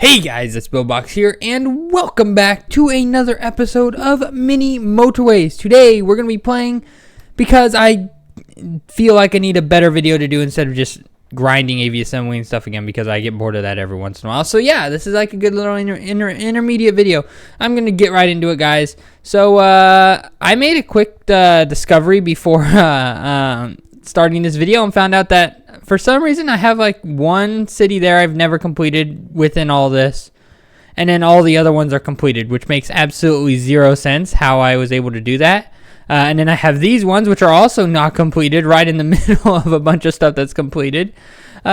Hey guys, it's Billbox here, and welcome back to another episode of Mini Motorways. Today, we're going to be playing because I feel like I need a better video to do instead of just grinding AV assembly and stuff again, because I get bored of that every once in a while. So yeah, this is like a good little intermediate video. I'm going to get right into it, guys. So I made a quick discovery before starting this video and found out that for some reason I have like one city there I've never completed within all this, and then all the other ones are completed, which makes absolutely zero sense how I was able to do that. And then I have these ones which are also not completed right in the middle of a bunch of stuff that's completed.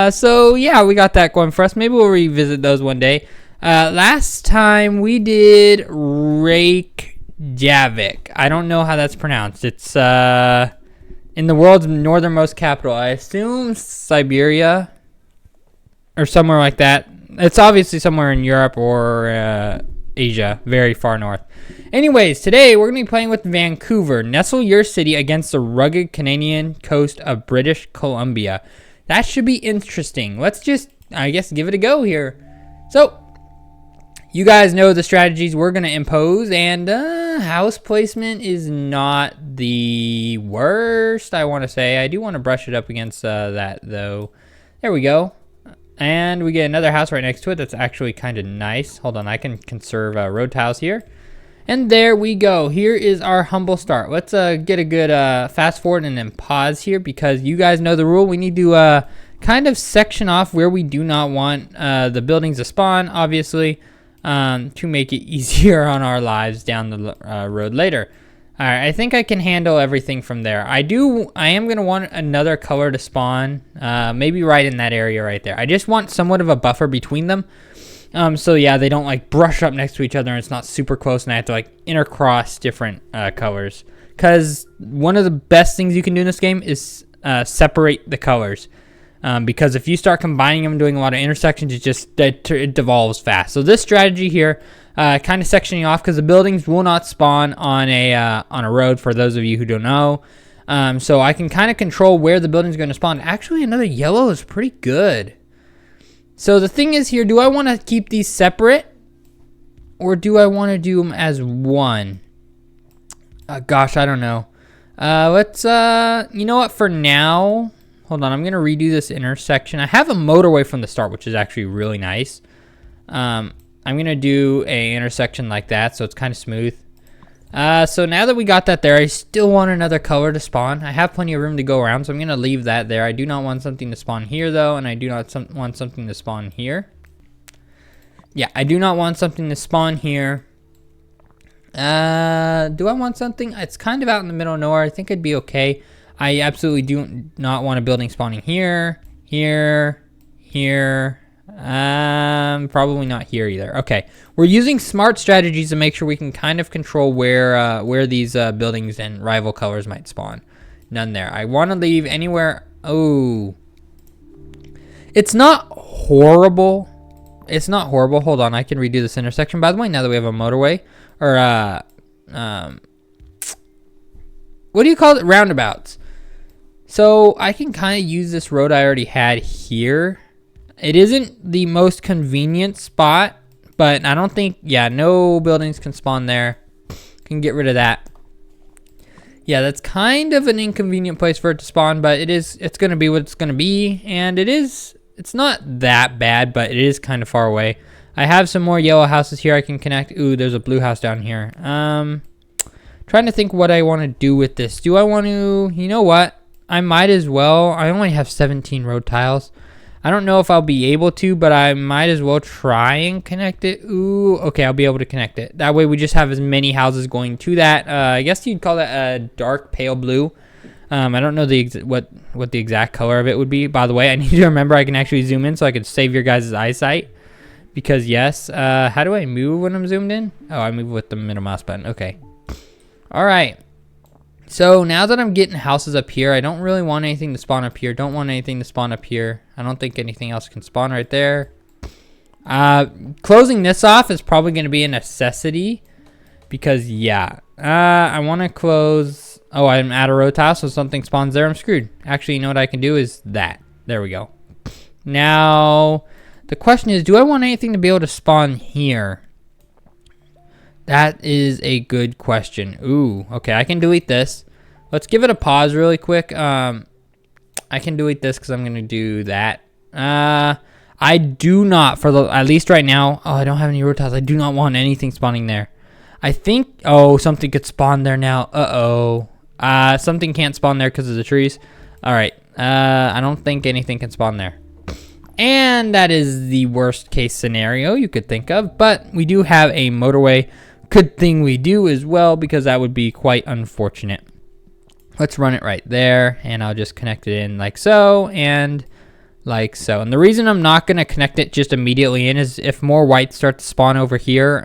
So yeah, we got that going for us. Maybe we'll revisit those one day. Last time we did Reykjavik. I don't know how that's pronounced. It's in the world's northernmost capital. I assume Siberia or somewhere like that. It's obviously somewhere in Europe or Asia, very far north. Anyways, today we're going to be playing with Vancouver. Nestle your city against the rugged Canadian coast of British Columbia. That should be interesting. Let's just, I guess, give it a go here. So, you guys know the strategies we're going to impose, and house placement is not the worst, I want to say. I do want to brush it up against that, though. There we go. And we get another house right next to it that's actually kind of nice. Hold on, I can conserve road tiles here. And there we go. Here is our humble start. Let's get a good fast forward and then pause here, because you guys know the rule. We need to kind of section off where we do not want the buildings to spawn, obviously, to make it easier on our lives down the road later. All right, I think I can handle everything from there. I am going to want another color to spawn, maybe right in that area right there. I just want somewhat of a buffer between them. So yeah, they don't like brush up next to each other and it's not super close and I have to like intercross different colors. Because one of the best things you can do in this game is separate the colors. Because if you start combining them and doing a lot of intersections, it devolves fast. So this strategy here, kind of sectioning off, because the buildings will not spawn on a road, for those of you who don't know. So I can kind of control where the building's going to spawn. Actually, another yellow is pretty good. So the thing is here, do I want to keep these separate, or do I want to do them as one? Gosh, I don't know. Let's, you know what, for now, hold on, I'm going to redo this intersection. I have a motorway from the start, which is actually really nice. I'm going to do a intersection like that, so it's kind of smooth. So now that we got that there, I still want another color to spawn. I have plenty of room to go around, so I'm going to leave that there. I do not want something to spawn here, though, and I do not want something to spawn here. Yeah, I do not want something to spawn here. Do I want something? It's kind of out in the middle of nowhere. I think it'd be okay. I absolutely do not want a building spawning here, here, here. Probably not here either. Okay, we're using smart strategies to make sure we can kind of control where these buildings and rival colors might spawn. None there. I want to leave anywhere. Oh, it's not horrible. It's not horrible. Hold on, I can redo this intersection, by the way, now that we have a motorway, or what do you call it? Roundabouts. So I can kind of use this road I already had here. It isn't the most convenient spot, but I don't think, yeah, no buildings can spawn there. Can get rid of that. Yeah, that's kind of an inconvenient place for it to spawn, but it's going to be what it's going to be, and it's not that bad, but it is kind of far away. I have some more yellow houses here I can connect. Ooh, there's a blue house down here. Trying to think what I want to do with this. Do I want to, you know what? I might as well. I only have 17 road tiles. I don't know if I'll be able to, but I might as well try and connect it. Ooh, okay, I'll be able to connect it. That way we just have as many houses going to that. I guess you'd call that a dark pale blue. I don't know what the exact color of it would be. By the way, I need to remember I can actually zoom in so I can save your guys' eyesight. Because yes, how do I move when I'm zoomed in? Oh, I move with the middle mouse button. Okay. All right. So now that I'm getting houses up here, I don't really want anything to spawn up here. Don't want anything to spawn up here. I don't think anything else can spawn right there. Closing this off is probably going to be a necessity. Because, yeah. I want to close... Oh, I'm at a row tile, so something spawns there. I'm screwed. Actually, you know what I can do is that. There we go. Now, The question is, do I want anything to be able to spawn here? That is a good question. Ooh, okay, I can delete this. Let's give it a pause really quick. I can delete this because I'm going to do that. I do not, at least right now, oh, I don't have any road tiles. I do not want anything spawning there. I think, oh, something could spawn there now. Uh-oh. Something can't spawn there because of the trees. All right. I don't think anything can spawn there. And that is the worst case scenario you could think of. But we do have a motorway. Good thing we do as well, because that would be quite unfortunate. Let's run it right there. And I'll just connect it in like so and like so. And the reason I'm not going to connect it just immediately in is if more whites start to spawn over here,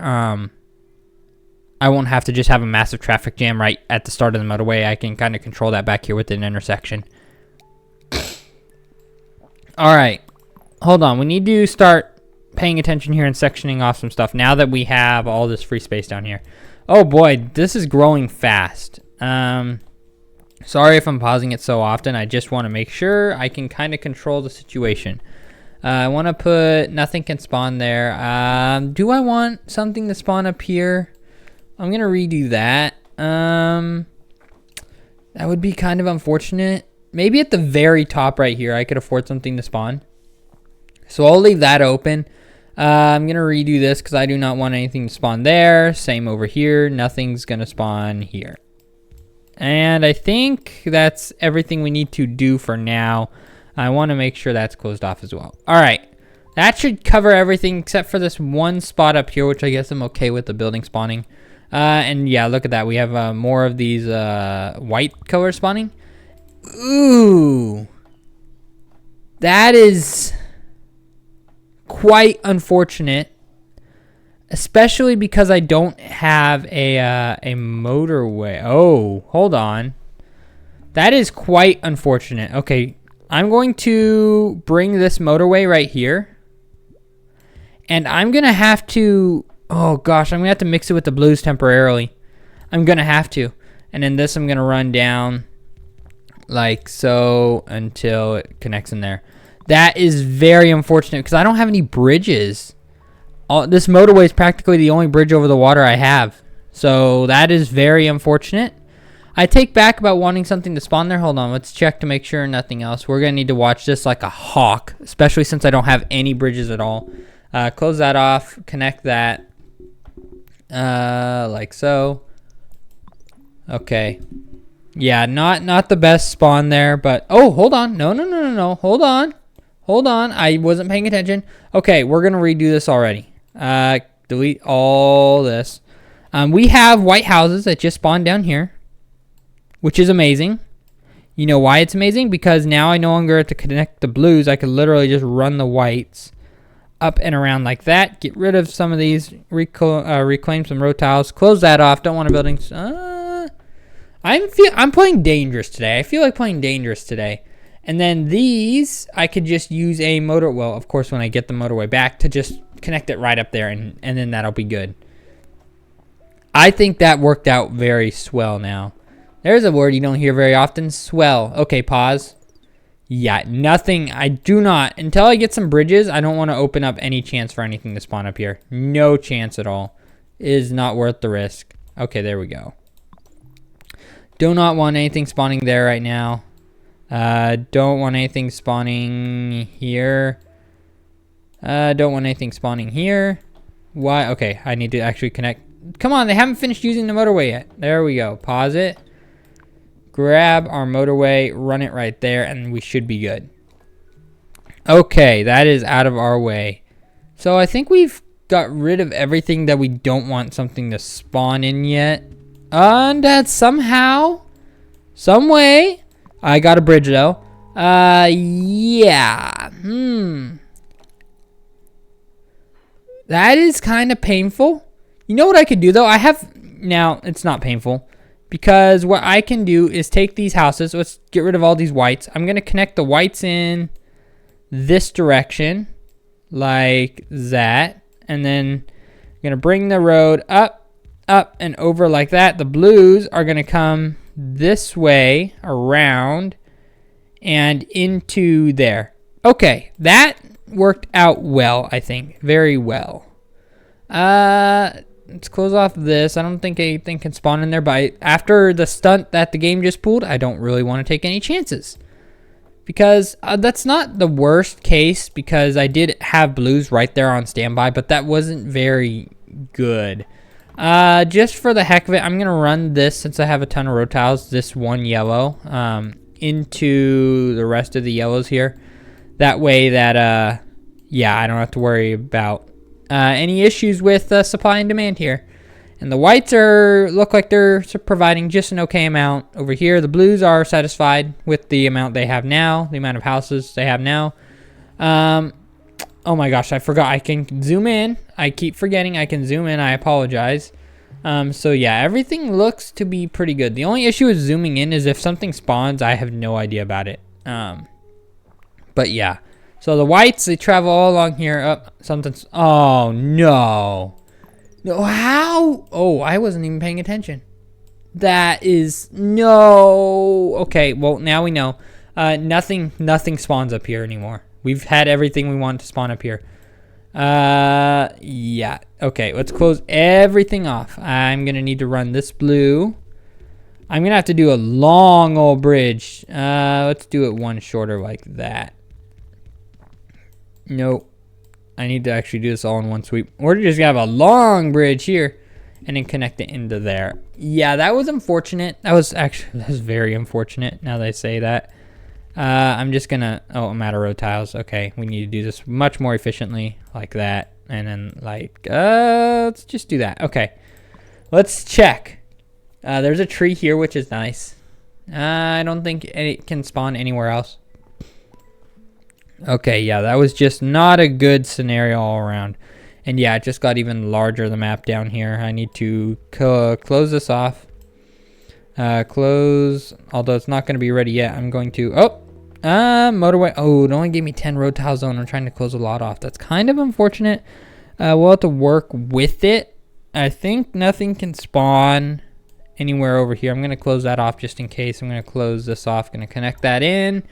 I won't have to just have a massive traffic jam right at the start of the motorway. I can kind of control that back here with an intersection. All right. Hold on. We need to start paying attention here and sectioning off some stuff now that we have all this free space down here. Oh boy, this is growing fast. Sorry if I'm pausing it so often. I just want to make sure I can kind of control the situation. I want to put nothing can spawn there. Do I want something to spawn up here? I'm going to redo that. That would be kind of unfortunate. Maybe at the very top right here, I could afford something to spawn. So I'll leave that open. I'm going to redo this because I do not want anything to spawn there. Same over here. Nothing's going to spawn here. And I think that's everything we need to do for now. I want to make sure that's closed off as well. All right. That should cover everything except for this one spot up here, which I guess I'm okay with the building spawning. And yeah, look at that. We have more of these white color spawning. Ooh. That is quite unfortunate, especially because I don't have a motorway. Oh, hold on. That is quite unfortunate. Okay, I'm going to bring this motorway right here, and I'm gonna have to, oh gosh, I'm gonna have to mix it with the blues temporarily. I'm gonna have to, and then this I'm gonna run down like so until it connects in there. That is very unfortunate because I don't have any bridges. This motorway is practically the only bridge over the water I have. So that is very unfortunate. I take back about wanting something to spawn there. Hold on, let's check to make sure nothing else. We're going to need to watch this like a hawk, especially since I don't have any bridges at all. Close that off, connect that like so. Okay. Yeah, not the best spawn there, but oh, hold on. No. Hold on. I wasn't paying attention. Okay, we're going to redo this already. Delete all this. We have white houses that just spawned down here, which is amazing. You know why it's amazing? Because now I no longer have to connect the blues. I could literally just run the whites up and around like that. Get rid of some of these, reclaim some road tiles. Close that off. Don't want a building. I'm playing dangerous today. I feel like playing dangerous today. And then these, I could just use a motor. Well, of course, when I get the motorway back, to just connect it right up there, and then that'll be good. I think that worked out very swell now. There's a word you don't hear very often. Swell. Okay, pause. Yeah, nothing. I do not. Until I get some bridges, I don't want to open up any chance for anything to spawn up here. No chance at all. It is not worth the risk. Okay, there we go. Do not want anything spawning there right now. Don't want anything spawning here. Don't want anything spawning here. Why? Okay, I need to actually connect. Come on, they haven't finished using the motorway yet. There we go. Pause it. Grab our motorway, run it right there, and we should be good. Okay, that is out of our way. So I think we've got rid of everything that we don't want something to spawn in yet. And that somehow, some way, I got a bridge though. Yeah. That is kind of painful. You know what I could do though? Now it's not painful because what I can do is take these houses. Let's get rid of all these whites. I'm going to connect the whites in this direction like that. And then I'm going to bring the road up and over like that. The blues are going to come this way around and into there. Okay, that worked out well, I think. Very well. Let's close off this. I don't think anything can spawn in there, but after the stunt that the game just pulled, I don't really want to take any chances. Because that's not the worst case, because I did have blues right there on standby, but that wasn't very good. Just for the heck of it, I'm going to run this, since I have a ton of road tiles, this one yellow, into the rest of the yellows here. That way that, yeah, I don't have to worry about any issues with supply and demand here. And the whites look like they're providing just an okay amount over here. The blues are satisfied with the amount they have now, the amount of houses they have now. Oh my gosh, I forgot I can zoom in. I keep forgetting I can zoom in. I apologize. So yeah, everything looks to be pretty good. The only issue with zooming in is if something spawns, I have no idea about it. But yeah. So the whites, they travel all along here. Oh, something's... Oh, no. No, how? Oh, I wasn't even paying attention. That is... No. Okay, well, now we know. Nothing spawns up here anymore. We've had everything we want to spawn up here. Yeah. Okay, let's close everything off. I'm going to need to run this blue. I'm going to have to do a long old bridge. Let's do it one shorter like that. Nope. I need to actually do this all in one sweep. We're just gonna have a long bridge here and then connect it into there. Yeah, that was unfortunate. That was very unfortunate now that I say that. I'm just gonna, oh, I'm out of road tiles. Okay, we need to do this much more efficiently like that. And then like, let's just do that. Okay, let's check. There's a tree here, which is nice. I don't think it can spawn anywhere else. Okay, yeah, that was just not a good scenario all around. And yeah, it just got even larger, the map down here. I need to close this off. Close, although it's not going to be ready yet. I'm going to, motorway. Oh, it only gave me 10 road tile zone. I'm trying to close a lot off. That's kind of unfortunate. We'll have to work with it. I think nothing can spawn anywhere over here. I'm going to close that off just in case. I'm going to close this off. Going to connect that in.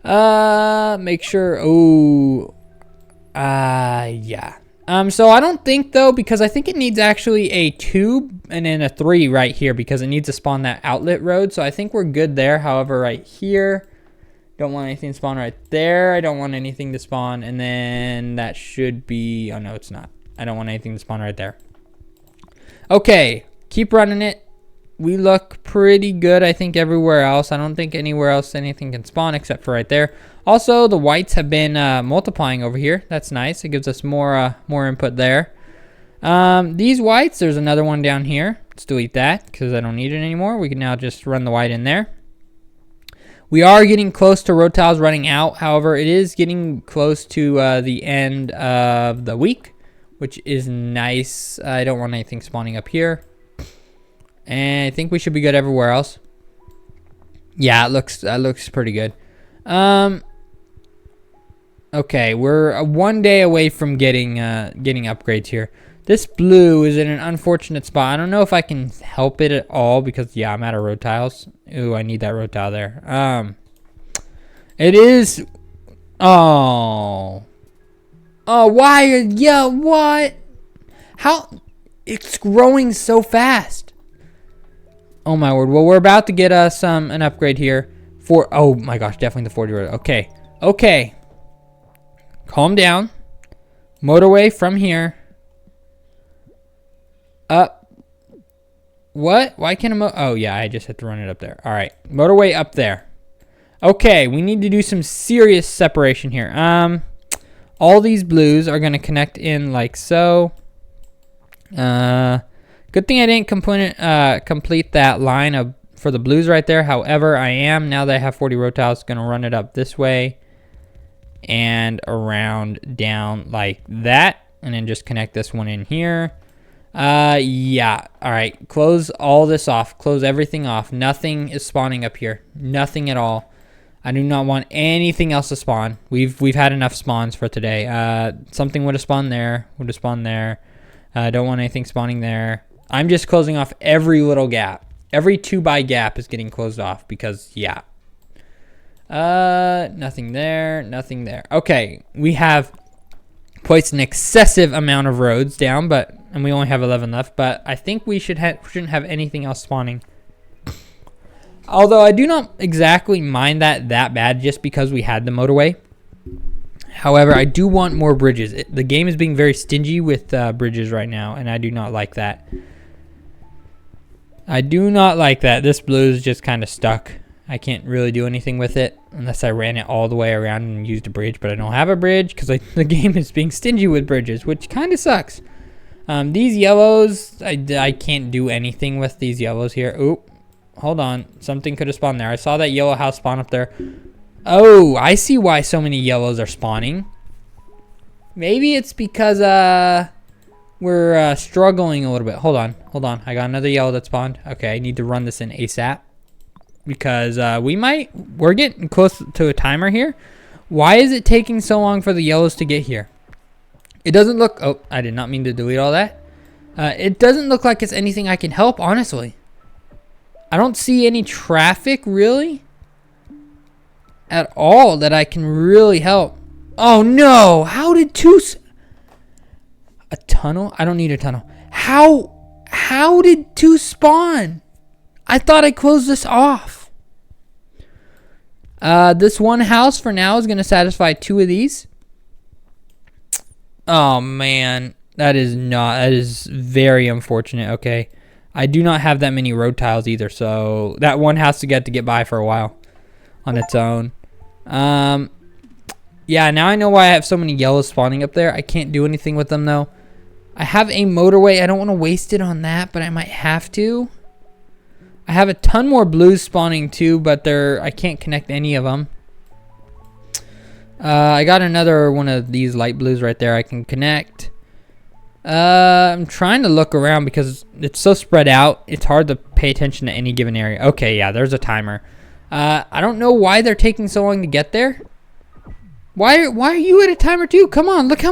Make sure. Oh, yeah. So I don't think though, because I think it needs actually a 2 and then a 3 right here because it needs to spawn that outlet road. So I think we're good there. However, right here, don't want anything to spawn right there. I don't want anything to spawn. And then that should be, oh no, it's not. I don't want anything to spawn right there. Okay. Keep running it. We look pretty good, I think, everywhere else. I don't think anywhere else anything can spawn except for right there. Also, the whites have been multiplying over here. That's nice. It gives us more input there. These whites, there's another one down here. Let's delete that because I don't need it anymore. We can now just run the white in there. We are getting close to road tiles running out. However, it is getting close to the end of the week, which is nice. I don't want anything spawning up here. And I think we should be good everywhere else. Yeah, that looks pretty good. Okay, we're 1 day away from getting upgrades here. This blue is in an unfortunate spot. I don't know if I can help it at all because yeah, I'm out of road tiles. Ooh, I need that road tile there. It is. Oh, why? Yeah, what? How? It's growing so fast. Oh my word. Well, we're about to get us an upgrade here for, oh my gosh, definitely the 40 road. Okay. Calm down. Motorway from here. Up. What? Why can't oh yeah, I just had to run it up there. All right. Motorway up there. Okay, we need to do some serious separation here. All these blues are going to connect in like so. Good thing I didn't complete that line for the blues right there. However, I am, now that I have 40 road tiles, going to run it up this way and around down like that. And then just connect this one in here. Yeah. All right. Close all this off. Close everything off. Nothing is spawning up here. Nothing at all. I do not want anything else to spawn. We've had enough spawns for today. Something would have spawned there. Would have spawned there. Don't want anything spawning there. I'm just closing off every little gap. Every 2x gap is getting closed off because, yeah. Nothing there. Nothing there. Okay, we have placed an excessive amount of roads down, and we only have 11 left. But I think we shouldn't have anything else spawning. Although I do not exactly mind that bad, just because we had the motorway. However, I do want more bridges. The game is being very stingy with bridges right now, and I do not like that. I do not like that. This blue is just kind of stuck. I can't really do anything with it unless I ran it all the way around and used a bridge, but I don't have a bridge because the game is being stingy with bridges, which kind of sucks. These yellows, I can't do anything with these yellows here. Oop, hold on. Something could have spawned there. I saw that yellow house spawn up there. Oh, I see why so many yellows are spawning. Maybe it's because we're struggling a little bit. Hold on. I got another yellow that spawned. Okay, I need to run this in ASAP. Because we're getting close to a timer here. Why is it taking so long for the yellows to get here? It doesn't look, oh, I did not mean to delete all that. It doesn't look like it's anything I can help, honestly. I don't see any traffic really at all that I can really help. Oh no, how did a tunnel? I don't need a tunnel. How did two spawn? I thought I closed this off. This one house for now is going to satisfy 2 of these. Oh, man. That is very unfortunate. Okay. I do not have that many road tiles either, so that one house to get by for a while on its own. Yeah, now I know why I have so many yellows spawning up there. I can't do anything with them, though. I have a motorway. I don't want to waste it on that, but I might have to. I have a ton more blues spawning too, but I can't connect any of them. I got another one of these light blues right there I can connect. I'm trying to look around because it's so spread out. It's hard to pay attention to any given area. Okay, yeah, there's a timer. I don't know why they're taking so long to get there. Why are you at a timer too? Come on, look how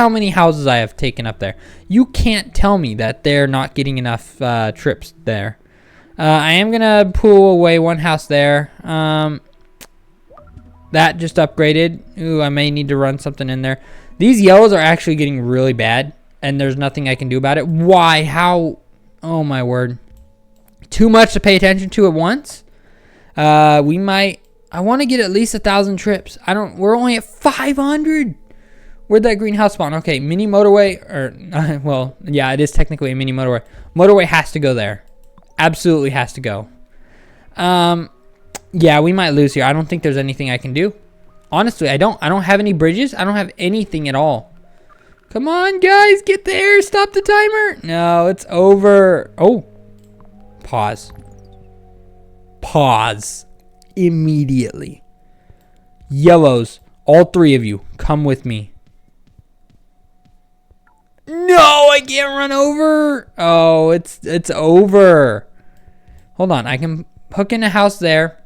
many houses I have taken up there. You can't tell me that they're not getting enough trips there. I am going to pull away one house there. That just upgraded. Ooh, I may need to run something in there. These yellows are actually getting really bad, and there's nothing I can do about it. Why? How? Oh, my word. Too much to pay attention to at once? I want to get at least 1,000 trips. We're only at 500. Where'd that greenhouse spawn? Okay, mini motorway, well, yeah, it is technically a mini motorway. Motorway has to go there. Absolutely has to go. Yeah, we might lose here. I don't think there's anything I can do. Honestly, I don't have any bridges. I don't have anything at all. Come on, guys, get there. Stop the timer. No, it's over. Oh, pause. Pause immediately. Yellows, all 3 of you, come with me. No, I can't run over. Oh, it's over. Hold on, I can hook in a house there.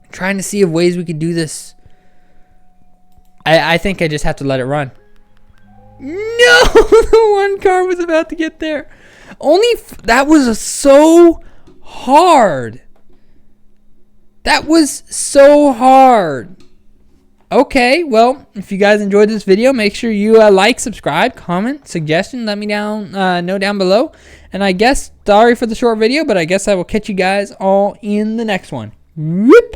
I'm trying to see of ways we could do this. I think I just have to let it run. No, the one car was about to get there. That was so hard. That was so hard. Okay, well, if you guys enjoyed this video, make sure you like, subscribe, comment, suggestion, let me know down below. And I guess, sorry for the short video, but I guess I will catch you guys all in the next one. Whoop!